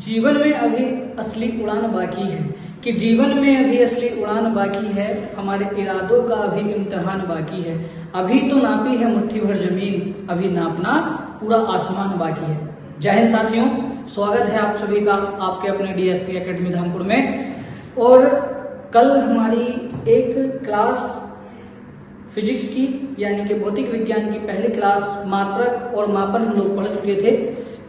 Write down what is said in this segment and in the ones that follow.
जीवन में अभी असली उड़ान बाकी है कि जीवन में अभी असली उड़ान बाकी है, हमारे इरादों का अभी इम्तिहान बाकी है। अभी तो नापी है मुट्ठी भर जमीन, अभी नापना पूरा आसमान बाकी है। जय हिंद साथियों, स्वागत है आप सभी का आपके अपने डीएसपी एकेडमी धामपुर में। और कल हमारी एक क्लास फिजिक्स की यानी कि भौतिक विज्ञान की पहली क्लास मात्रक और मापन हम लोग पढ़ चुके थे,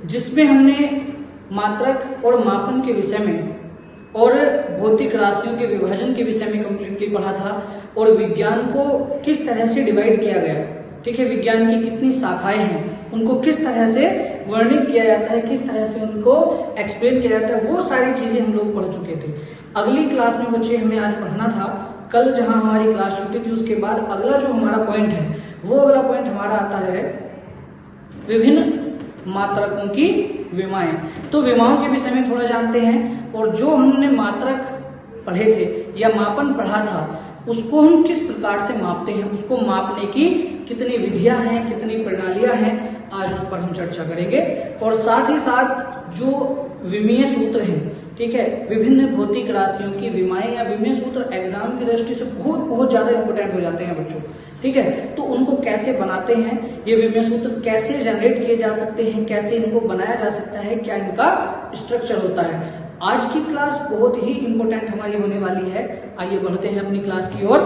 जिसमें हमने मात्रक और मापन के विषय में और भौतिक राशियों के विभाजन के विषय में कंप्लीटली पढ़ा था और विज्ञान को किस तरह से डिवाइड किया गया, ठीक है, विज्ञान की कितनी शाखाएं हैं, उनको किस तरह से वर्णित किया जाता है, किस तरह से उनको एक्सप्लेन किया जाता है, वो सारी चीजें हम लोग पढ़ चुके थे। अगली क्लास में बच्चे हमें आज पढ़ना था, कल जहां हमारी क्लास छूटी थी उसके बाद अगला जो हमारा पॉइंट है वो अगला पॉइंट हमारा आता है विभिन्न मात्रकों की विमाएं। तो विमाओं के विषय में थोड़ा जानते हैं और जो हमने मात्रक पढ़े थे या मापन पढ़ा था उसको हम किस प्रकार से मापते हैं, उसको मापने की कितनी विधियां हैं, कितनी प्रणालियां हैं, आज उस पर हम चर्चा करेंगे। और साथ ही साथ जो विमीय सूत्र हैं, ठीक है, विभिन्न भौतिक राशियों की विमाएं या विमीय सूत्र एग्जाम की दृष्टि से बहुत ज्यादा इंपोर्टेंट हो जाते हैं बच्चों, ठीक है। तो उनको कैसे बनाते हैं, ये विमीय सूत्र कैसे जनरेट किए जा सकते हैं, कैसे इनको बनाया जा सकता है, क्या इनका स्ट्रक्चर होता है, आज की क्लास बहुत ही इंपॉर्टेंट हमारी होने वाली है। आइए बढ़ते हैं अपनी क्लास की ओर।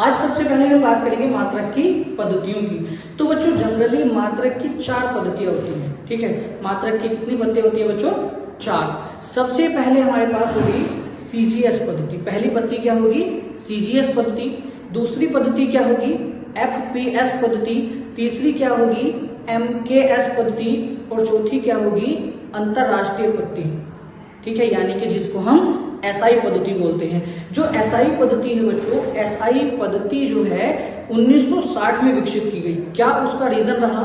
आज सबसे पहले हम बात करेंगे मात्रक की पद्धतियों की। तो बच्चों जनरली मात्रक की 4 पद्धतियां होती हैं, ठीक है। मात्रक की कितनी पद्धति होती है बच्चों? 4। सबसे पहले हमारे पास होगी सीजीएस पद्धति। पहली पद्धति क्या होगी? सीजीएस पद्धति। दूसरी पद्धति क्या होगी? एफपीएस पद्धति। तीसरी क्या होगी? एमकेएस पद्धति। और चौथी क्या होगी? अंतरराष्ट्रीय पद्धति, ठीक है, यानी कि जिसको हम एसआई पद्धति बोलते हैं। जो एसआई पद्धति है बच्चों, एसआई पद्धति जो है 1960 में विकसित की गई। क्या उसका रीजन रहा,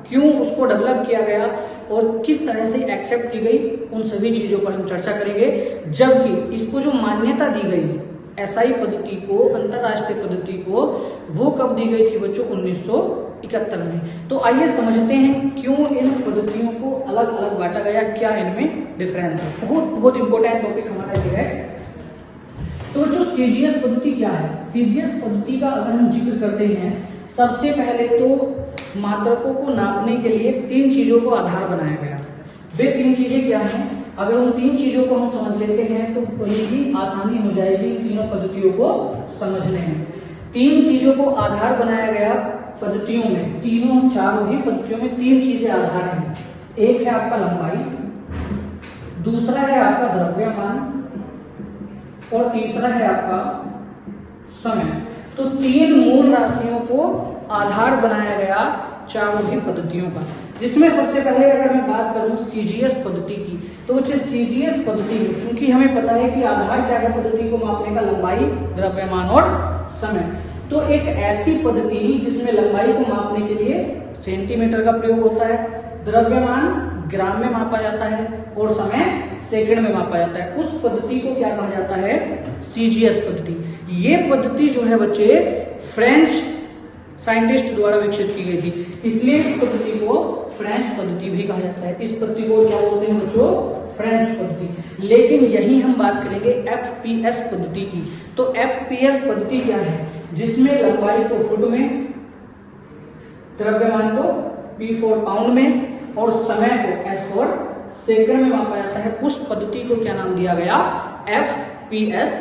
क्यों उसको डेवलप किया गया और किस तरह से एक्सेप्ट की गई, उन सभी चीजों पर हम चर्चा करेंगे। जबकि इसको जो मान्यता दी गई एसआई पद्धति को, अंतरराष्ट्रीय पद्धति को, वो कब दी गई थी बच्चों? 1971 में। तो आइए समझते हैं क्यों इन पद्धतियों को अलग अलग बांटा गया, क्या इनमें डिफरेंस है। बहुत इंपॉर्टेंट टॉपिक हमारा ये है। तो जो सीजीएस पद्धति क्या है? सीजीएस पद्धति का अगर हम जिक्र करते हैं, सबसे पहले तो मात्रकों को नापने के लिए 3 चीजों को आधार बनाया गया। वे 3 चीजें क्या हैं? अगर उन 3 चीजों को हम समझ लेते हैं तो बड़ी ही आसानी हो जाएगी तीनों पद्धतियों को समझने में। 3 चीजों को आधार बनाया गया पद्धतियों में, तीनों चारों ही पद्धतियों में 3 चीजें आधार हैं। एक है आपका लंबाई, दूसरा है आपका द्रव्यमान और तीसरा है आपका समय। तो 3 मूल राशियों को आधार बनाया गया चारों ही पद्धतियों का, जिसमें सबसे पहले अगर मैं बात करूं सीजीएस पद्धति की, तो बच्चे सीजीएस पद्धति में चूंकि हमें पता है कि आधार क्या है पद्धति को मापने का? लंबाई, द्रव्यमान और समय। तो एक ऐसी पद्धति जिसमें लंबाई को मापने के लिए सेंटीमीटर का प्रयोग होता है, द्रव्यमान ग्राम में मापा जाता है और समय सेकंड में मापा जाता है, उस पद्धति को क्या कहा जाता है? सीजीएस पद्धति। ये पद्धति जो है बच्चे फ्रेंच साइंटिस्ट द्वारा विकसित की गई थी, इसलिए इस पद्धति को फ्रेंच पद्धति भी कहा जाता है। इस पद्धति को क्या बोलते हैं बच्चों? फ्रेंच पद्धति। लेकिन यही हम बात करेंगे एफपीएस पद्धति की। तो एफपीएस पद्धति क्या है? जिसमें लंबाई को फुट में, द्रव्यमान को P4 पाउंड में और समय को S फॉर सेकंड में मापा जाता है। उस पद्धति को क्या नाम दिया गया? एफपीएस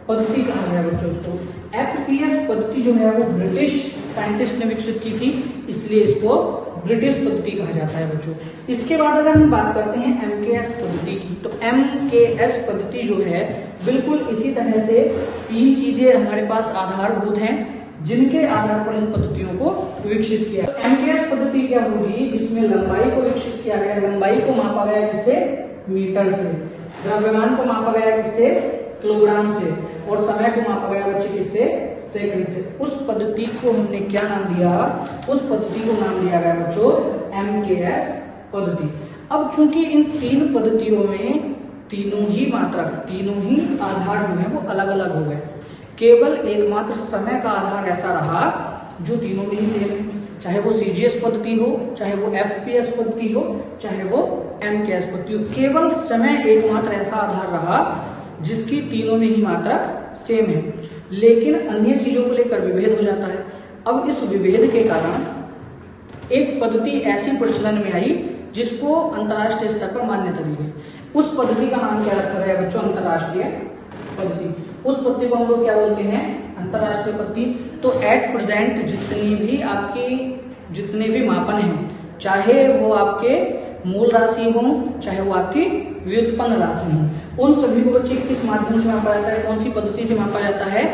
पद्धति कहा गया बच्चों उसको। एफपीएस पद्धति जो है वो ब्रिटिश साइंटिस्ट ने विकसित की थी, इसलिए इसको ब्रिटिश पद्धति कहा जाता है बच्चों। इसके बाद अगर हम बात करते हैं एमकेएस पद्धति की, तो एमकेएस पद्धति जो है बिल्कुल इसी तरह से 3 चीजें हमारे पास आधारभूत हैं, जिनके आधार पर इन पद्धतियों को विकसित किया। तो एमकेएस पद्धति क्या होगी? जिसमें लंबाई को विकसित किया गया, लंबाई को मापा गया किससे? मीटर से। द्रव्यमान को मापा गया किससे? किलोग्राम से। और समय को मापा गया बच्चे किससे? सेकंड से। उस पद्धति को हमने क्या नाम दिया? उस पद्धति को नाम दिया गया बच्चों एमकेएस पद्धति। अब चूंकि इन 3 पद्धतियों में तीनों ही मात्रक, तीनों ही आधार जो है वो अलग अलग हो गए, केवल एकमात्र समय का आधार ऐसा रहा जो तीनों में ही सेम है, चाहे वो सीजीएस पद्धति हो, चाहे वो एफपीएस पद्धति हो, चाहे वो m के s पत्तियों। केवल समय एकमात्र ऐसा आधार रहा जिसकी तीनों में ही मात्रक सेम है, लेकिन अन्य चीजों को लेकर विभेद हो जाता है। अब इस विभेद के कारण एक पद्धति ऐसी प्रचलन में आई जिसको अंतर्राष्ट्रीय स्तर पर मान्यता दी गई। उस पद्धति का नाम क्या रखा गया बच्चों? अंतर्राष्ट्रीय पद्धति। उस पद्धति को हम लोग क्या बोलते हैं? अंतर्राष्ट्रीय पद्धति। तो एट प्रेजेंट जितने भी मापन हैं, चाहे वो आपके मूल राशि हो, चाहे वो आपकी व्युत्पन्न राशि हो, उन सभी को बच्चे किस माध्यम से मापा जाता है? कौन सी पद्धति से मापा जाता है?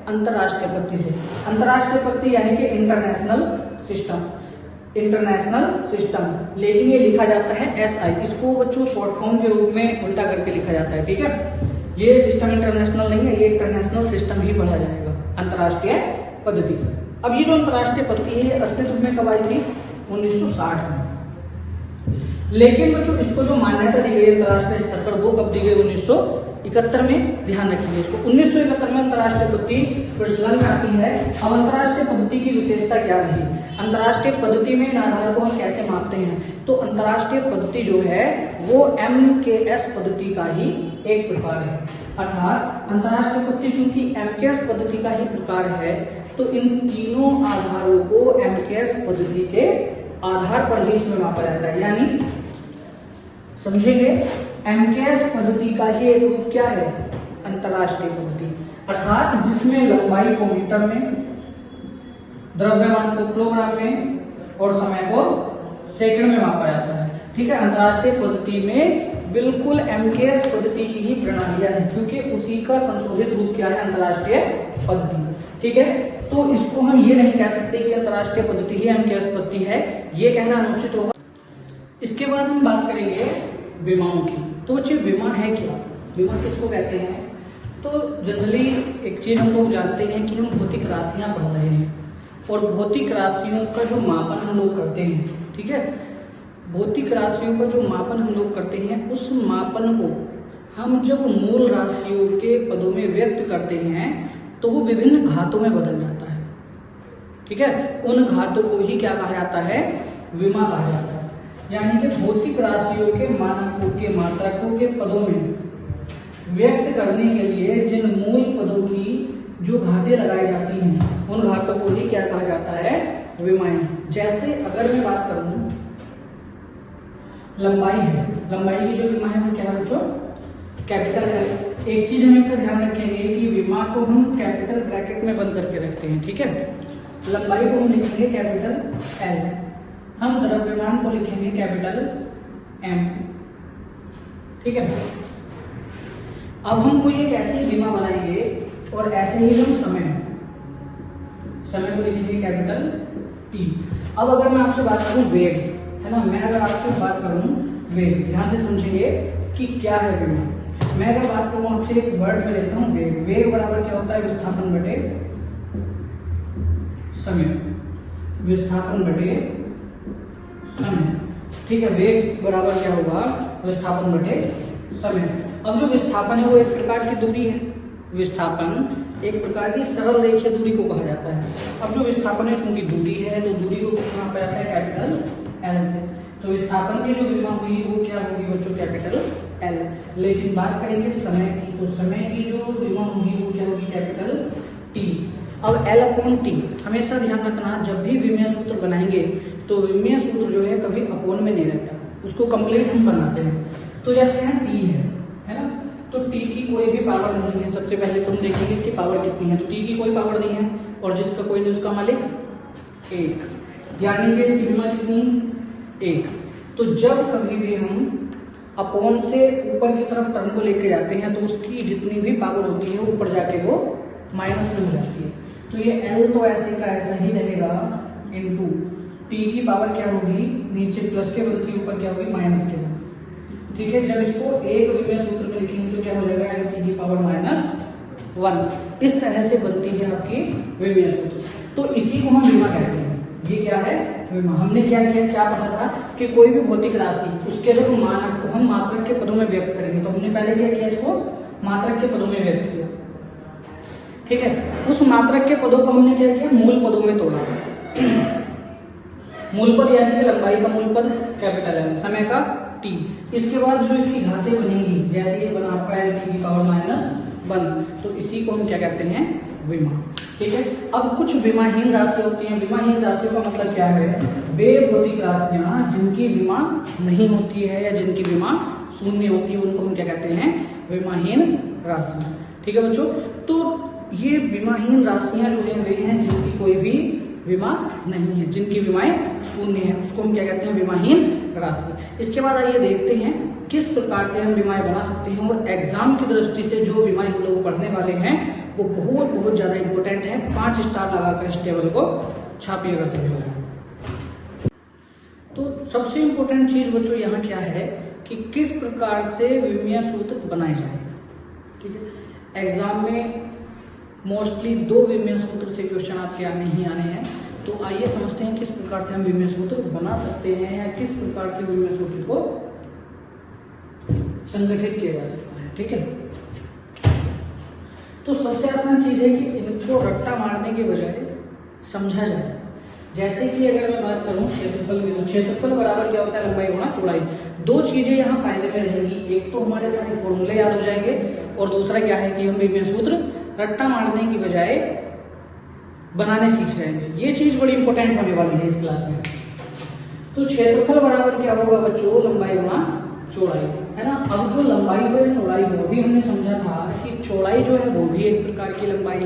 अंतर्राष्ट्रीय पद्धति से। अंतर्राष्ट्रीय पद्धति यानी कि इंटरनेशनल सिस्टम, लेकिन ये लिखा जाता है SI। इसको बच्चों शॉर्ट फॉर्म के रूप में उल्टा करके लिखा जाता है, ठीक है। ये सिस्टम इंटरनेशनल नहीं है, ये इंटरनेशनल सिस्टम ही पढ़ा जाएगा, अंतर्राष्ट्रीय पद्धति। अब ये जो अंतर्राष्ट्रीय पद्धति है अस्तित्व में कब आई थी? 1960 में। लेकिन बच्चों इसको जो मान्यता दी गई अंतर्राष्ट्रीय स्तर पर वो कब दी गई? 1971 में। ध्यान रखिए इसको। 1971 में अंतर्राष्ट्रीय पद्धति प्रचलन में आती है। अब अंतर्राष्ट्रीय पद्धति की विशेषता क्या रही? अंतर्राष्ट्रीय पद्धति में इन आधार को हम कैसे मापते हैं? तो अंतर्राष्ट्रीय पद्धति जो है वो MKS पद्धति का ही एक प्रकार है। अर्थात अंतर्राष्ट्रीय पद्धति चूंकि MKS पद्धति का ही प्रकार है, तो इन तीनों आधारों को MKS पद्धति के आधार पर ही इसमें मापा जाता है। यानी समझेंगे, MKS पद्धति का ही एक रूप क्या है? अंतर्राष्ट्रीय पद्धति। अर्थात जिसमें लंबाई को मीटर में, द्रव्यमान को किलोग्राम में और समय को सेकंड में मापा जाता है, ठीक है। अंतर्राष्ट्रीय पद्धति में बिल्कुल MKS पद्धति की ही प्रणालियां हैं, क्योंकि उसी का संशोधित रूप क्या है? अंतर्राष्ट्रीय पद्धति, ठीक है। तो इसको हम ये नहीं कह सकते कि अंतर्राष्ट्रीय पद्धति ही MKS पद्धति है, ये कहना अनुचित होगा। इसके बाद हम बात करेंगे विमाओं की। तो बच्चे विमा है क्या? विमा किसको कहते हैं? तो जनरली एक चीज हम लोग जानते हैं कि हम भौतिक राशियां पढ़ रहे हैं, और भौतिक राशियों का जो मापन हम लोग करते हैं, ठीक है, भौतिक राशियों का जो मापन हम लोग करते हैं, उस मापन को हम जब मूल राशियों के पदों में व्यक्त करते हैं तो वो विभिन्न घातों में बदल जाता है, ठीक है। उन घातों को ही क्या कहा जाता है? विमा कहा जाता है। यानी कि भौतिक राशियों के मानकों के मात्रकों के पदों में व्यक्त करने के लिए जिन मूल पदों की जो घातें लगाई जाती हैं, उन घातों को ही क्या कहा जाता है? विमाएं। जैसे अगर मैं बात करूं लंबाई है, लंबाई की जो विमा है वो क्या है बच्चों? कैपिटल है। एक चीज हमेशा ध्यान रखेंगे कि विमा को हम कैपिटल ब्रैकेट में बंद करके रखते हैं, ठीक है। लंबाई को हम लिखेंगे कैपिटल L, हम द्रव्यमान को लिखेंगे कैपिटल M, ठीक है। अब हम कोई एक ऐसी विमा बनाएंगे और ऐसे ही हम समय को लिखेंगे कैपिटल T। अब अगर मैं आपसे बात करूं वेग, है ना, मैं अगर आपसे बात करूं वेग, ध्यान से समझिए कि क्या है विमा। मैं अगर बात करूं आपसे एक वर्ड में लेता हूं वेग। वेग बराबर क्या होता है? विस्थापन बटे समय, विस्थापन बटे समय, ठीक है। वेग बराबर क्या होगा? विस्थापन बटे समय। अब जो विस्थापन है वो एक प्रकार की दूरी है। विस्थापन एक प्रकार की सरल रेखीय दूरी को कहा जाता है। अब जो विस्थापन है चूंकि दूरी है, तो दूरी को कितना मापा जाता है? कैपिटल L से। तो विस्थापन की जो विमा हुई वो क्या होगी बच्चों? Capital L। लेकिन बात करेंगे समय की, तो समय की जो विमा होगी वो क्या होगी? Capital T। अब L/T हमेशा ध्यान रखना, जब भी विमेय सूत्र बनाएंगे तो विमेय सूत्र जो है कभी अपोन में नहीं रहता, उसको कंप्लीट हम बनाते हैं। तो जैसे यहाँ T है ना, तो T की कोई भी पावर नहीं है। सबसे पहले तुम देखेंगे इसकी पावर कितनी है, तो T की कोई पावर नहीं है, और जिसका कोई नहीं उसका मालिक 1, यानी कि इसकी विमा कितनी? 1। तो जब कभी भी हम अपोन से ऊपर की तरफ टर्म को लेके जाते हैं तो उसकी जितनी भी पावर होती है ऊपर जाके वो माइनस में हो जाती है। तो ये L तो ऐसे का ऐसा ही रहेगा, इनटू T की पावर क्या होगी? नीचे प्लस के बनती, ऊपर क्या होगी? माइनस के बनती, ठीक है। जब इसको एक विमेय सूत्र में लिखेंगे तो क्या हो जाएगा? L की पावर -1। इस तरह से बनती है आपकी विमेय सूत्र। तो इसी को हम विमा कहते हैं। ये क्या है? विमा। हमने क्या किया, क्या पढ़ा था कि कोई भी भौतिक राशि उसके जब मानक को हम मात्रक के पदों में व्यक्त करेंगे, तो हमने पहले क्या किया? इसको मात्रक के पदों में व्यक्त किया, ठीक है। उस मात्रक के पदों को हमने क्या किया? मूल पदों में तोड़ा। मूल पद यानी कि लंबाई का मूल पद कैपिटल L, समय का टी। इसके बाद जो इसकी घातें बनेगी, जैसे ये बना आपका एल टी की पावर -1, तो इसी को हम क्या कहते हैं, विमा। ठीक है, अब कुछ विमाहीन राशि होती हैं। विमाहीन राशियों का मतलब क्या है, वे भौतिक राशियां जिनकी विमा नहीं होती है या जिनकी विमा शून्य होती है, उनको हम क्या कहते हैं, विमाहीन राशियां। ठीक है बच्चों, तो ये विमाहीन राशियां जो है वे हैं जिनकी कोई भी विमा नहीं है, जिनकी विमाएं शून्य है, उसको हम क्या कहते हैं, विमाहीन राशि। इसके बाद आइए देखते हैं किस प्रकार से हम विमाएं बना सकते हैं, और एग्जाम की दृष्टि से जो विमाएं हम लोग पढ़ने वाले हैं वो बहुत बहुत ज्यादा इंपॉर्टेंट है। 5 स्टार लगाकर इस टेबल को छापिएगा सभी लोग। तो सबसे इंपॉर्टेंट चीज बच्चों यहाँ क्या है कि किस प्रकार से विमीय सूत्र बनाए जाए। ठीक है, एग्जाम में मोस्टली 2 विमीय सूत्र से क्वेश्चन आपके आने ही आने हैं। तो आइए समझते हैं किस प्रकार से हम विमीय सूत्र बना सकते हैं या किस प्रकार से विमीय सूत्र को संगठित किया जा सकता है। ठीक है, तो सबसे आसान चीज है कि इनको रट्टा मारने के बजाय समझा जाए। जैसे कि अगर मैं बात करूं क्षेत्रफल की, तो क्षेत्रफल बराबर क्या होता है, लंबाई गुणा चौड़ाई। 2 चीजें यहाँ फायदे में रहेंगी, एक तो हमारे सारे फॉर्मूले याद हो जाएंगे, और दूसरा क्या है कि हम विमीय सूत्र रट्टा मारने की बजाय बनाने सीख जाएंगे। ये चीज बड़ी इंपॉर्टेंट होने वाली है इस क्लास में। तो क्षेत्रफल बराबर क्या होगा बच्चों, लंबाई गुणा चौड़ाई, है ना। अब जो लंबाई हो या चौड़ाई हो, अभी हमने समझा था कि चौड़ाई जो है वो भी एक प्रकार की लंबाई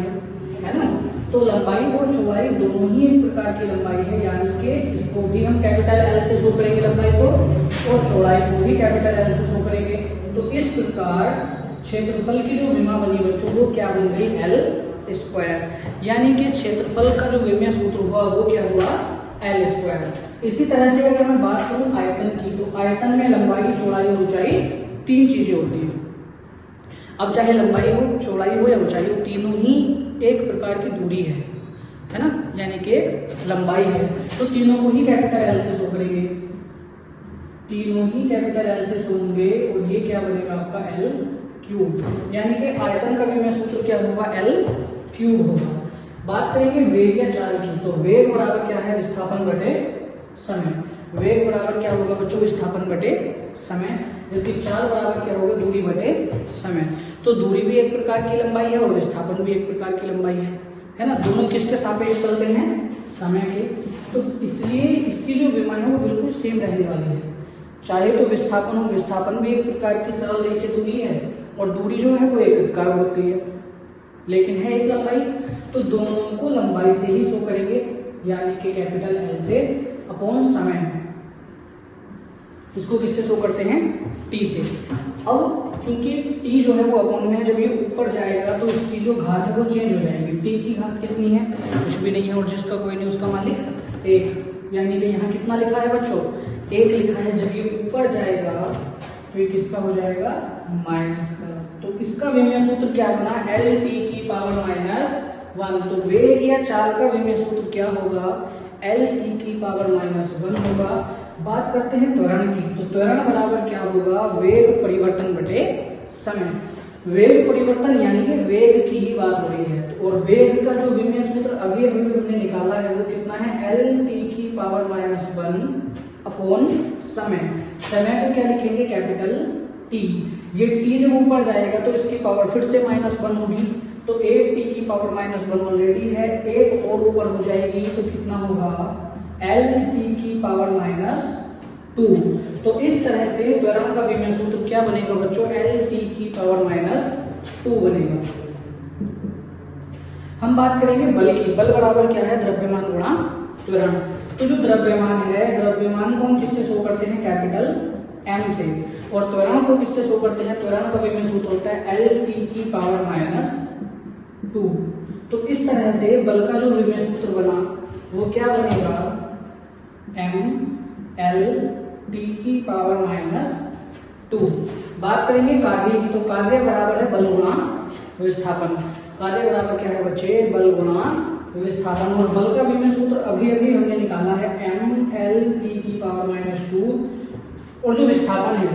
है ना। तो लंबाई और चौड़ाई दोनों ही एक प्रकार की लंबाई है, यानी कि इसको भी हम कैपिटल एल से शो करेंगे लंबाई को, और चौड़ाई को भी कैपिटल एल से शो करेंगे। तो इस प्रकार क्षेत्रफल की जो विमा बनी बच्चों वो क्या बन गई, एल स्क्वायर, यानी कि क्षेत्रफल का जो विमीय सूत्र हुआ वो क्या हुआ, एल स्क्वायर। इसी तरह से अगर मैं बात करूं आयतन की, तो आयतन में लंबाई, चौड़ाई और ऊंचाई 3 चीजें होती हैं। अब चाहे लंबाई हो, चौड़ाई हो या ऊंचाई हो, तीनों ही एक प्रकार की दूरी है ना, यानी कि लंबाई है। तो तीनों को ही कैपिटल एल से शो करेंगे, तीनों ही कैपिटल एल से शो होंगे, और ये क्या बनेगा आपका एल क्यूब, यानी कि आयतन का विमीय सूत्र क्या होगा, एल क्यूब होगा। बात करेंगे वेग या चाल की, तो वेग बराबर क्या है, विस्थापन बटे समय। वेग बराबर क्या होगा बच्चों, विस्थापन बटे समय, जबकि चाल बराबर क्या होगा, दूरी बटे समय। तो दूरी भी एक प्रकार की लंबाई है और विस्थापन भी एक प्रकार की लंबाई है ना। दोनों किसके सापेक्ष चलते हैं, समय के। तो इसलिए इसकी जो विमा है वो बिल्कुल सेम रहने वाली है, चाहे तो विस्थापन हो, विस्थापन भी एक प्रकार की सरल रेखीय दूरी है, और दूरी जो है वो एक कर्व होती है, लेकिन है एक लंबाई। तो दोनों को लंबाई से ही शो करेंगे, यानी कि कैपिटल एल से अपॉन समय। इसको किससे शो करते हैं, टी से। अब चूंकि टी जो है वो अपॉन में है, जब ये ऊपर जाएगा तो इसकी जो घात है वो चेंज हो जाएगी। टी की घात कितनी है, कुछ भी नहीं है, और जिसका कोई नहीं उसका मालिक 1, यानी कि यहाँ कितना लिखा है बच्चों, 1 लिखा है। जब ये ऊपर जाएगा तो ये किसका हो जाएगा, माइनस का। तो इसका विमीय सूत्र क्या बना, एल टी की पावर -1। तो वेग या चाल का विमीय सूत्र क्या होगा, एल टी की पावर -1 होगा। बात करते हैं त्वरण की, तो त्वरण बराबर क्या होगा, वेग परिवर्तन बटे समय। वेग परिवर्तन यानी कि वेग की ही बात हो रही है, और वेग का जो विमीय सूत्र अभी हमने निकाला है वो कितना है, एल टी की पावर -1 अपॉन समय। समय को क्या लिखेंगे, कैपिटल टी। ये टी जब ऊपर जाएगा तो इसकी पावर फिर से -1 होगी, तो 1 टी की पावर -1 ऑलरेडी है, 1 और ऊपर हो जाएगी तो कितना होगा, एल टी की पावर -2। तो इस तरह से त्वरण का विमीय सूत्र क्या बनेगा बच्चों, एल टी की पावर -2 बनेगा। हम बात करेंगे बल की। बल बराबर क्या है, द्रव्यमान गुणा त्वरण। तो जो द्रव्यमान है, द्रव्यमान को हम किससे शो करते हैं, कैपिटल एम से, और त्वरण को किससे शो करते हैं, त्वरण का विमीय सूत्र होता है एल टी की पावर -2। तो इस तरह से बल का जो विमीय सूत्र बना वो क्या बनेगा, एम एल टी की पावर -2। बात करेंगे कार्य की, तो कार्य बराबर है बल गुणा विस्थापन। कार्य बराबर क्या है बच्चे, बल गुणा विस्थापन, और बल का विमीय सूत्र अभी अभी हमने निकाला है एम एल टी की पावर -2। और जो विस्थापन है,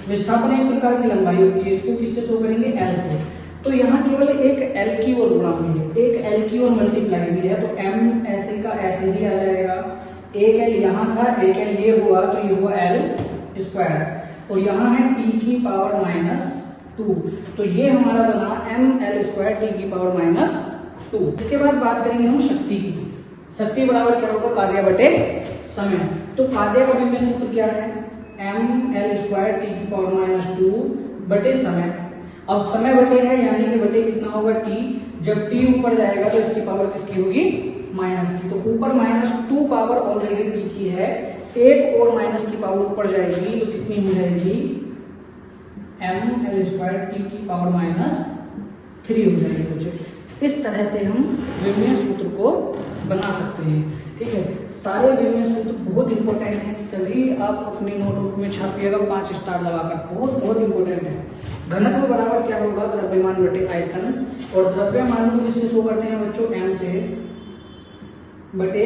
विस्थापन एक प्रकार की लंबाई होती है, इसको किससे शो करेंगे, एल से। तो यहाँ केवल एक एल की ओर गुणा हुई है, एक एल की ओर मल्टीप्लाई हुई है, तो एम ऐसे का ऐसे ही आ जाएगा। एक एल यहाँ था, एक एल ये हुआ, तो ये हुआ एल स्क्वायर और यहाँ है टी की पावर -2, तो ये हमारा बना ml² टी की पावर -2। इसके बाद बात करेंगे हम शक्ति की। शक्ति बराबर क्या होगा, कार्य बटे समय। तो कार्य का विमेय सूत्र क्या है, ml² टी की पावर -2 बटे समय। अब समय बटे है यानी कि बटे कितना होगा t, जब t ऊपर जाएगा तो इसकी पावर किसकी होगी, माइनस की। तो ऊपर -2 पावर ऑलरेडी t की है, एक और माइनस की पावर ऊपर जाएगी तो कितनी हो जाएगी, ml² टी की पावर -3 हो जाएगी बच्चे। इस तरह से हम विमेय सूत्र को बना सकते हैं। ठीक है, सारे विमेय सूत्र बहुत इंपॉर्टेंट हैं, सभी आप अपनी नोटबुक में छापिएगा 5 स्टार लगाकर, बहुत बहुत इंपॉर्टेंट है। घनत्व बराबर क्या होगा, द्रव्यमान बटे आयतन, और द्रव्यमान को किससे शो करते हैं बच्चों, m से बटे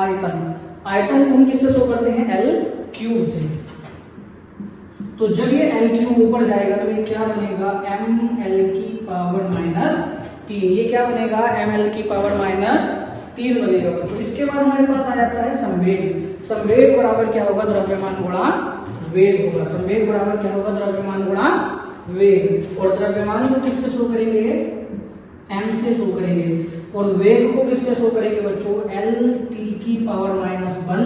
आयतन। आयतन को हम किससे शो करते हैं, L³ से। तो जब ये L³ ऊपर जाएगा तो ये क्या बनेगा, ml की पावर -3। ये क्या बनेगा, ml की पावर -3 बनेगा बच्चों। इसके बाद हमारे पास आ जाता है संवेग। संवेग बराबर क्या होगा, द्रव्यमान गुणा वेग होगा। संवेग बराबर क्या होगा, द्रव्यमान गुणा वेग। और द्रव्यमान को किससे शो करेंगे, m से शो करेंगे, और वेग को किससे शो करेंगे बच्चों, lt की पावर -1।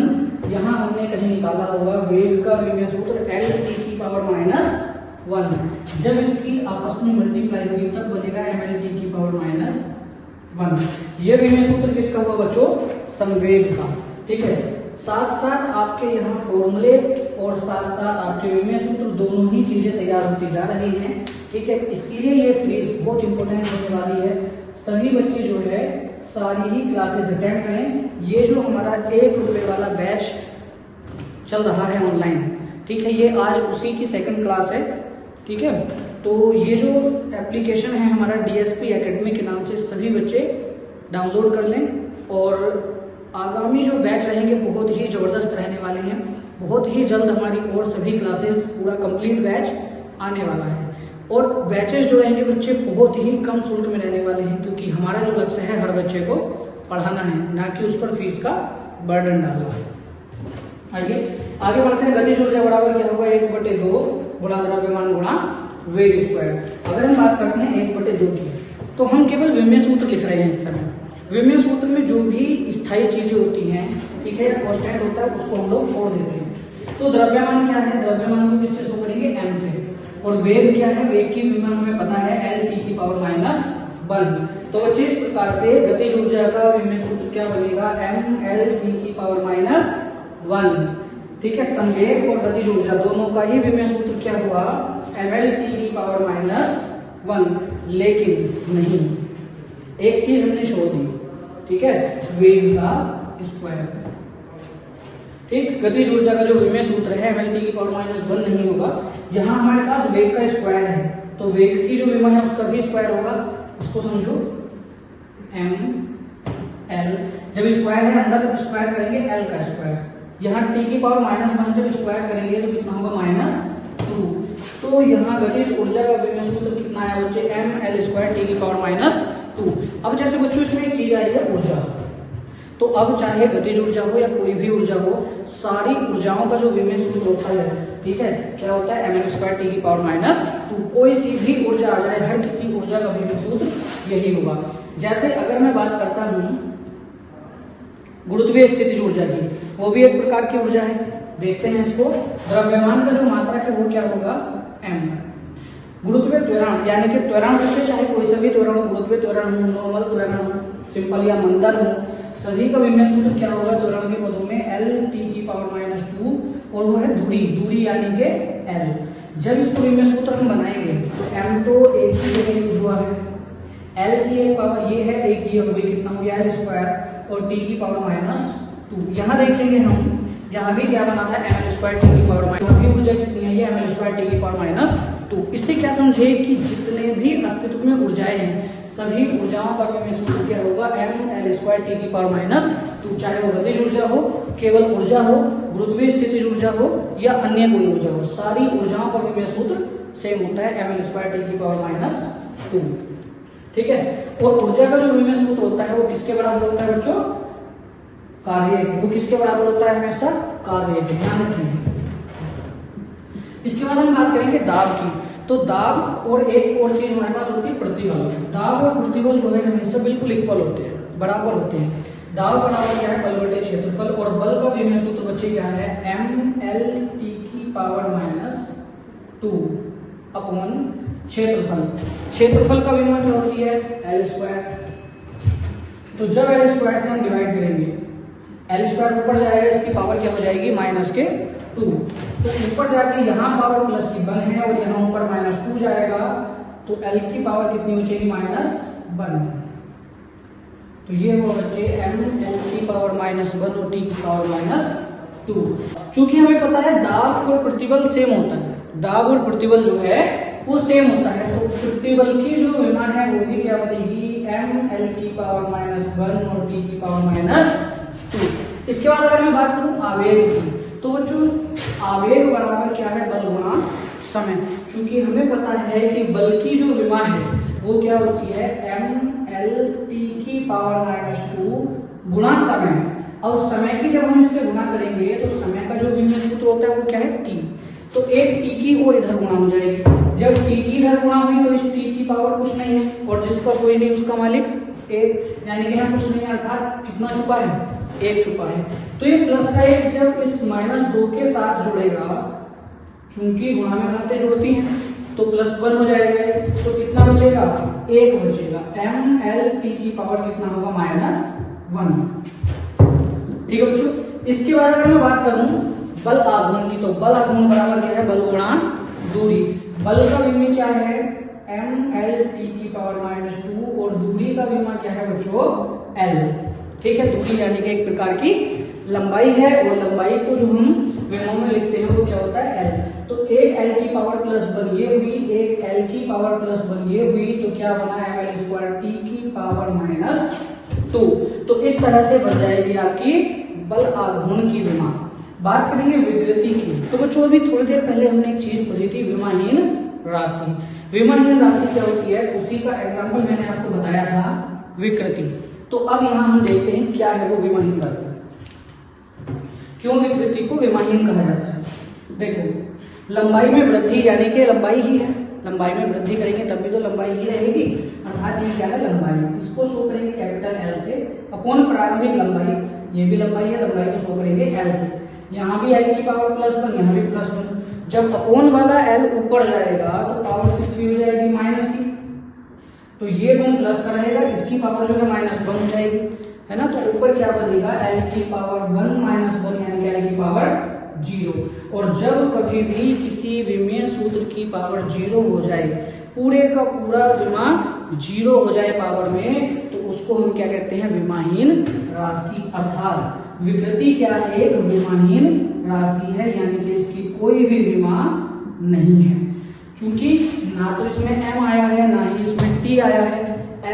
यहां हमने कहीं निकाला होगा वेग का विमेय सूत्र lt की पावर -1। जब इसकी आपस में मल्टीप्लाई होगी तब बनेगा mlt की पावर -1। यह विमेय सूत्र किसका हुआ बच्चों, संवेग का। ठीक है, साथ साथ आपके यहाँ फॉर्मूले और साथ साथ आपके विमेय सूत्र दोनों ही चीजें तैयार होती जा रही हैं। ठीक है, इसलिए ये सीरीज बहुत इंपॉर्टेंट होने वाली है। सभी बच्चे जो है सारी ही क्लासेस अटेंड करें। ये जो हमारा 1 रुपए वाला बैच चल रहा है ऑनलाइन, ठीक है, ये आज उसी की 2nd क्लास है। ठीक है, तो ये जो एप्लीकेशन है हमारा DSP एकेडमी के नाम से, सभी बच्चे डाउनलोड कर लें। और आगामी जो बैच रहेंगे बहुत ही ज़बरदस्त रहने वाले हैं। बहुत ही जल्द हमारी और सभी क्लासेस पूरा कंप्लीट बैच आने वाला है। और बैचेस जो रहेंगे बच्चे बहुत ही कम शुल्क में रहने वाले हैं, क्योंकि हमारा जो लक्ष्य है हर बच्चे को पढ़ाना है, ना कि उस पर फीस का बर्डन डालना है। आगे बढ़ते हैं। गतिज ऊर्जा बराबर क्या होगा, 1/2 गुणा द्रव्यमान गुणा वेग स्क्वायर। अगर हम बात करते हैं 1/2 की, तो हम केवल विमेय सूत्र लिख रहे हैं इस समय। विमेय सूत्र में जो भी स्थायी चीजें होती हैं, ठीक है, या कांस्टेंट होता है, उसको हम लोग छोड़ देते हैं। तो द्रव्यमान क्या है, द्रव्यमान को किससे शो करेंगे, m से। और वेग क्या है, वेग की विमेय हमें पता है lt की पावर -1। तो बच्चे इस प्रकार से गतिज ऊर्जा का विमेय सूत्र क्या बनेगा, mlt की पावर -1। ठीक है, संवेग और गतिज ऊर्जा दोनों का ही विमेय सूत्र क्या हुआ, mlt की पावर -1। लेकिन नहीं, एक चीज हमने छोड़ दी, ठीक है, वेग का स्क्वायर। ठीक, गतिज ऊर्जा का जो विमेय सूत्र है mlt की पावर -1 नहीं होगा। यहाँ हमारे पास वेग का स्क्वायर है, तो वेग की जो विमेय है उसका भी स्क्वायर होगा। इसको समझो, ml, जब स्क्वायर है अंदर स्क्वायर करेंगे l का स्क्वायर। यहाँ t की पावर -1 जब स्क्वायर करेंगे तो कितना होगा, -2। तो यहाँ गतिज ऊर्जा का विमेय सूत्र कितना आया बच्चे, ml² t की पावर -2। अब जैसे बच्चों इसमें एक चीज आ रही है ऊर्जा, तो अब चाहे गतिज ऊर्जा हो या कोई भी ऊर्जा हो, सारी ऊर्जाओं का जो विमेय सूत्र होता है, ठीक है, क्या होता है, ml² t की पावर -2। कोई सी भी ऊर्जा आ जाए, हर किसी ऊर्जा का विमेय सूत्र यही होगा। जैसे अगर मैं बात करता हूं गुरुत्वीय स्थितिज ऊर्जा की, वो भी एक प्रकार की ऊर्जा है। देखते हैं इसको, द्रव्यमान का जो मात्रक है वो क्या होगा, m। गुरुत्वीय त्वरण यानी कि त्वरण से, चाहे कोई सा भी त्वरण हो, गुरुत्वीय त्वरण हो, नॉर्मल त्वरण हो, सिंपल या मंदन हो, सभी का विमेय सूत्र क्या होगा, त्वरण के पदों में lt की पावर -2, और वो है दूरी, दूरी यानी कि l। जब इसको विमेय सूत्र हम बनाएंगे तो m तो एक ही जगह यूज हुआ है, l की एक पावर ये है, एक ये हो गई, कितना हो गया l², और t की पावर -2। यहाँ देखेंगे हम, यहाँ भी क्या बना था, ml² t की पावर -2। ऊर्जा कितनी है, ये ml² t की पावर -2। इससे क्या समझे कि जितने भी अस्तित्व में ऊर्जाएं हैं, सभी ऊर्जाओं का विमेय सूत्र क्या होगा, ml² t की पावर -2। चाहे वो गतिज ऊर्जा हो, केवल ऊर्जा हो, गुरुत्वीय स्थितिज ऊर्जा हो, या अन्य कोई ऊर्जा हो, सारी ऊर्जाओं का विमेय सूत्र सेम होता है, ml² t की पावर -2। ठीक है, और ऊर्जा का जो विमेय सूत्र होता है वो किसके बराबर होता है बच्चों, कार्य। वो किसके बराबर होता है, हमेशा कार्य के, ध्यान रखिए। इसके बाद हम बात करेंगे दाब की। तो दाब और एक और चीज हमारे पास होती है प्रतिबल। दाब और प्रतिबल जो है हमेशा बिल्कुल इक्वल होते हैं, बराबर होते हैं। दाब बराबर क्या है, बल बटे क्षेत्रफल, और बल का विमेय सूत्र बच्चे क्या है, mL/2 अपॉन क्षेत्रफल। क्षेत्रफल का विमेय क्या होती है, L²। तो जब L² से हम डिवाइड करेंगे, L² ऊपर जाएगा, इसकी पावर क्या हो जाएगी, -2। तो ऊपर जाके यहाँ पावर प्लस की 1 है और यहाँ ऊपर -2 जाएगा, तो L की पावर कितनी हो जाएगी, -1। तो ये हुआ बच्चे mL की पावर -1 और t की पावर -2। चूंकि हमें पता है दाब और प्रतिबल सेम होता है, दाब और प्रतिबल जो है वो सेम होता है, तो प्रतिबल की जो विमा है वो भी क्या बनेगी, mL की पावर -1 और t की पावर -2। इसके बाद अगर मैं बात करूं आवेग की, तो बच्चों आवेग बराबर क्या है, बल गुणा समय। क्योंकि हमें पता है कि बल की जो विमा है वो क्या होती है, mL t की पावर -2 गुणा समय। और समय की जब हम इससे गुणा करेंगे तो समय का जो विमेय सूत्र होता है वो क्या है, t। तो एक t की और इधर गुणा हो जाएगी। जब t की इधर गुणा हुई तो इस t की पावर कुछ नहीं है, और जिसका कोई नहीं उसका मालिक 1, यानी कि यहाँ कुछ नहीं, अर्थात कितना छुपा है, 1 छुपा है। तो ये प्लस का 1 जब इस -2 के साथ जुड़ेगा, चूंकि गुणा में घाते जुड़ती हैं, तो +1 हो जाएगा। तो कितना बचेगा, 1 बचेगा। mL t की पावर कितना होगा, -1। ठीक है बच्चों। इसके बाद अगर मैं बात करूं बल आघूर्ण की, तो बल आघूर्ण बराबर क्या है, बल गुणा दूरी। बल का विमेय क्या है, mL t की पावर -2 और दूरी का विमा क्या है बच्चों, L। ठीक है, दूरी यानी कि एक प्रकार की लंबाई है, और लंबाई को जो हम विमाओं में लिखते हैं वो क्या होता है, L। तो एक L की पावर +1 ये हुई, एक L की पावर +1 ये हुई, तो क्या बना, mL² t की पावर -2। तो इस तरह से बन जाएगी आपकी बल आघूर्ण की विमा। बात करेंगे विकृति की, तो बच्चों अभी थोड़ी देर पहले हमने एक चीज पढ़ी थी, विमाहीन राशि। विमाहीन राशि क्या होती है, उसी का एग्जाम्पल मैंने आपको बताया था, विकृति। तो अब यहाँ हम देखते हैं क्या है वो विमाहीन राशि, क्यों विकृति को विमाहीन कहा जाता है। देखो, लंबाई में वृद्धि, यानी कि लंबाई ही है, लंबाई में वृद्धि करेंगे तब भी तो लंबाई ही रहेगी, अर्थात ये क्या है, लंबाई। इसको शो करेंगे कैपिटल L से, अपॉन प्रारंभिक लंबाई, ये भी लंबाई है, लंबाई को शो करेंगे L से। यहाँ भी L की पावर +1, यहाँ भी +1। जब अपॉन वाला L ऊपर जाएगा तो पावर कितनी हो जाएगी, माइनस की। तो ये गुण प्लस का रहेगा, इसकी पावर जो है -1 हो जाएगी, है ना। तो ऊपर क्या बनेगा, L की पावर 1 -1, यानी कि L की पावर 0। और जब कभी भी किसी विमेय सूत्र की पावर 0 हो जाए, पूरे का पूरा विमा 0 हो जाए पावर में, तो उसको हम क्या कहते हैं, विमाहीन राशि। अर्थात विकृति क्या है, एक विमाहीन राशि है, यानी कि इसकी कोई भी विमा नहीं है। क्योंकि ना तो इसमें m आया है, ना ही इसमें t आया है,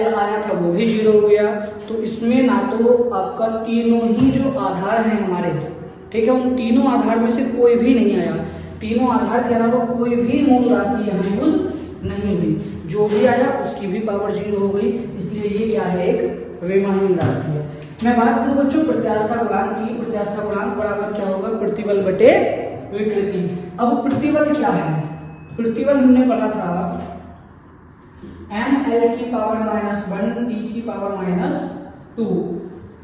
l आया था वो भी 0 हो गया। तो इसमें ना तो आपका तीनों ही जो आधार हैं हमारे, ठीक है, उन तीनों आधार में से कोई भी नहीं आया। तीनों आधार के अलावा कोई भी मूल राशि यहाँ यूज नहीं हुई, जो भी आया उसकी भी पावर 0 हो गई, इसलिए ये क्या है, एक विमाहीन राशि है। मैं बात करूं बच्चों प्रत्यास्था गुणांक की, प्रत्यास्था गुणांक बराबर क्या होगा, प्रतिबल बटे विकृति। अब प्रतिबल क्या है, प्रतिबल हमने पढ़ा था mL की पावर -1 t की पावर -2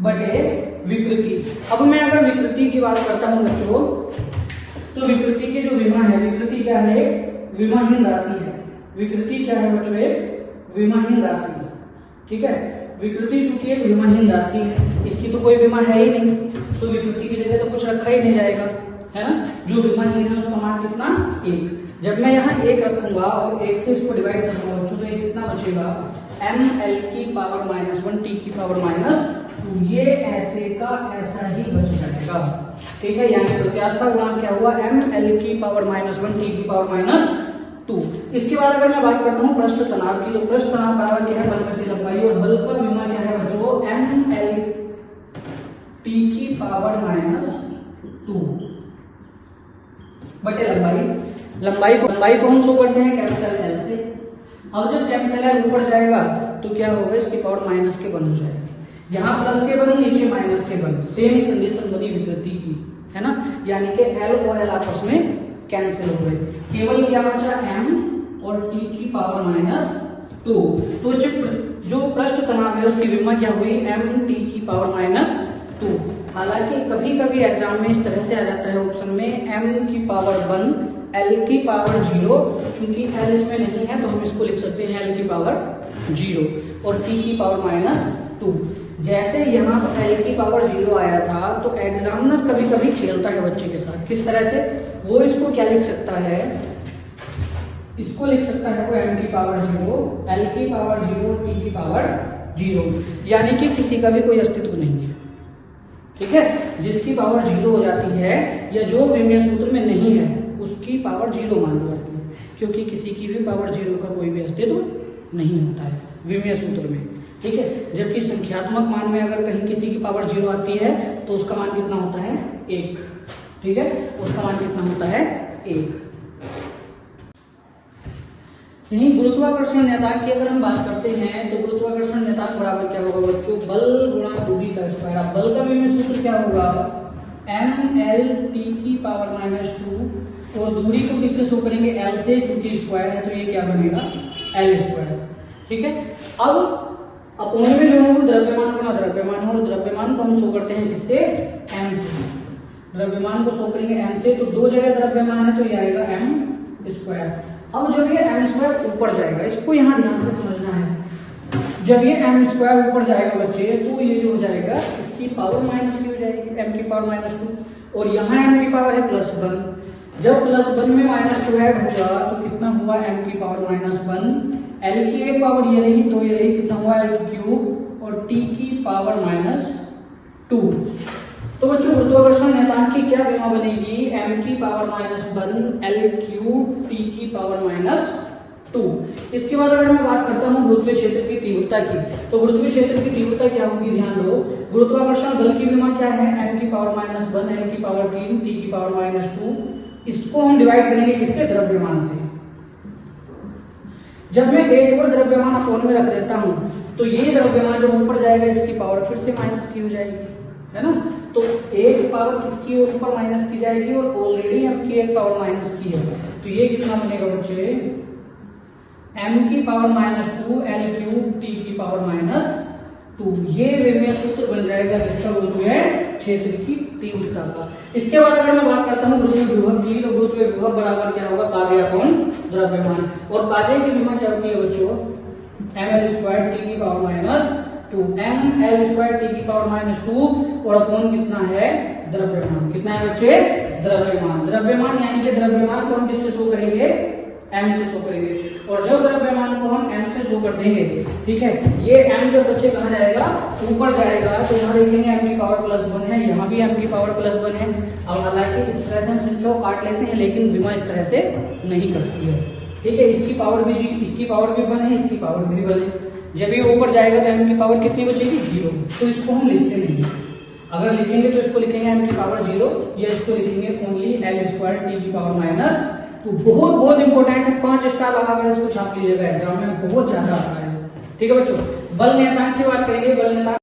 बटे विकृति। अब मैं अगर विकृति की बात करता हूं बच्चों, तो विकृति की जो विमा है, विकृति क्या है, विमाहीन राशि है। विकृति क्या है बच्चों, एक विमाहीन राशि, ठीक है। विकृति चूंकि एक विमाहीन राशि है, इसकी तो कोई विमा है ही नहीं, तो विकृति की जगह तो कुछ रखा ही नहीं जाएगा, है ना। जो विमाहीन है उसका मान कितना, 1। जब मैं यहाँ 1 रखूंगा और 1 से इसको डिवाइड करूंगा बच्चों, तो ये कितना बचेगा, mL की पावर -1 t की पावर -2। ये ऐसे का ऐसा ही बच जाएगा, ठीक है। यानी प्रत्यास्था गुणांक क्या हुआ, mL की पावर -1 t की पावर -2। इसके बाद अगर मैं बात करता हूँ पृष्ठ तनाव की, तो पृष्ठ तनाव बराबर क्या है, बल प्रति लंबाई, और बल का विमा क्या है बच्चों, mL t की पावर -2 बटे लंबाई। लंबाई को हम शो करते हैं कैपिटल L से। अब जब कैपिटल L ऊपर जाएगा तो क्या होगा, इसकी पावर -1 हो जाएगी। यहाँ प्लस के बन, नीचे -1, सेम कंडीशन बनी विकृति की, है ना। यानी कि L और L आपस में कैंसिल हो गए, केवल क्या बचा m और t की पावर -2। तो जो पृष्ठ तनाव है उसकी विमा क्या हुई m t की पावर -2। हालांकि कभी कभी एग्जाम में इस तरह से आ जाता है ऑप्शन में m की पावर 1 l की पावर 0, चूंकि l इसमें नहीं है तो हम इसको लिख सकते हैं l की पावर 0 और t की पावर -2। जैसे यहाँ l की पावर 0 आया था तो एग्जामिनर कभी कभी खेलता है बच्चे के साथ, किस तरह से, वो इसको क्या लिख सकता है, इसको लिख सकता है वो m की पावर 0 l की पावर 0 t की पावर 0, यानी कि किसी का भी कोई अस्तित्व नहीं है, ठीक है। जिसकी पावर 0 हो जाती है या जो विमीय सूत्र में नहीं है उसकी पावर 0 मान ली जाती है, क्योंकि किसी की भी पावर 0 का कोई भी अस्तित्व नहीं होता है विमीय सूत्र में, ठीक है। जबकि संख्यात्मक मान में अगर कहीं किसी की पावर 0 आती है तो उसका मान कितना होता है 1, ठीक है, उसका मान कितना होता है 1। यही गुरुत्वाकर्षण नियतांक की अगर हम बात करते हैं तो गुरुत्वाकर्षण नियतांक बराबर क्या होगा बच्चों, बल गुणा दूरी का स्क्वायर। बल का विमीय सूत्र क्या होगा ml t की पावर -2 और दूरी को किससे शो करेंगे l से, चूंकि स्क्वायर है तो ये क्या बनेगा l स्क्वायर, ठीक है। अब अपोन में जो है वो द्रव्यमान गुणा द्रव्यमान है और द्रव्यमान को हम शो करते हैं किससे m से, द्रव्यमान को शो करेंगे m से, तो दो जगह द्रव्यमान है तो ये आएगा m स्क्वायर। अब जब ये m स्क्वायर ऊपर जाएगा, इसको यहाँ ध्यान से समझना है, जब ये m स्क्वायर ऊपर जाएगा बच्चे तो ये जो हो जाएगा इसकी पावर माइनस की हो जाएगी m की पावर -2 और यहाँ m की पावर है +1, जब +1 में -2 ऐड होगा तो कितना हुआ m की पावर -1, l की एक पावर ये रही तो ये रही, कितना हुआ l³ और t की पावर -2। तो बच्चों गुरुत्वाकर्षण नियतांक की क्या विमा बनेगी m की पावर -1 l³ t की पावर -2। इसके बाद अगर मैं बात करता हूँ गुरुत्वीय क्षेत्र की तीव्रता की, तो गुरुत्वीय क्षेत्र की तीव्रता क्या होगी, ध्यान दो, गुरुत्वाकर्षण बल की विमा क्या है m की पावर -1 l की पावर 3 t की पावर -2। इसको हम डिवाइड करेंगे किससे, द्रव्यमान से। जब मैं एक और द्रव्यमान अपोन में रख देता हूं तो ये द्रव्यमान जब ऊपर जाएगा इसकी पावर फिर से माइनस की हो जाएगी, है ना। तो एक पावर किसकी ऊपर माइनस की जाएगी और ऑलरेडी m की एक पावर माइनस की है, तो ये कितना बनेगा बच्चे m की पावर -2 l³ t की पावर -2। ये विमीय सूत्र बन जाएगा किसका, गुरुत्वीय क्षेत्र की तीव्रता का। इसके बाद अगर मैं बात करता हूँ गुरुत्वीय विभव की, तो गुरुत्वीय विभव बराबर क्या होगा, कार्य अपॉन द्रव्यमान, और कार्य की विमा क्या होती है बच्चों ml² t की पावर -2, ml² t की पावर -2 और अपॉन कितना है द्रव्यमान, कितना है बच्चे द्रव्यमान। द्रव्यमान यानी कि द्रव्यमान को हम किससे शो करेंगे, m से शो करेंगे, और जब द्रव्यमान को हम m से शो कर देंगे, ठीक है, ये m जब बच्चे कहाँ जाएगा, ऊपर जाएगा, तो यहाँ देखेंगे m की पावर +1 है, यहाँ भी m की पावर +1 है। अब हालांकि इस तरह से हम संख्या को काट लेते हैं लेकिन विमा इस तरह से नहीं करती है, ठीक है। इसकी पावर भी 1 है, इसकी पावर भी 1 है। जब ये ऊपर जाएगा तो m की पावर कितनी बचेगी 0, तो इसको हम लिखते नहीं, अगर लिखेंगे तो इसको लिखेंगे m की पावर 0 या इसको लिखेंगे ओनली l² t की पावर तो बहुत इंपॉर्टेंट है, 5 स्टार लगाकर इसको छाप लीजिएगा एग्जाम में, बहुत ज्यादा आता है, ठीक है बच्चों। बल नियतांक की बात करेंगे, बल नियतांक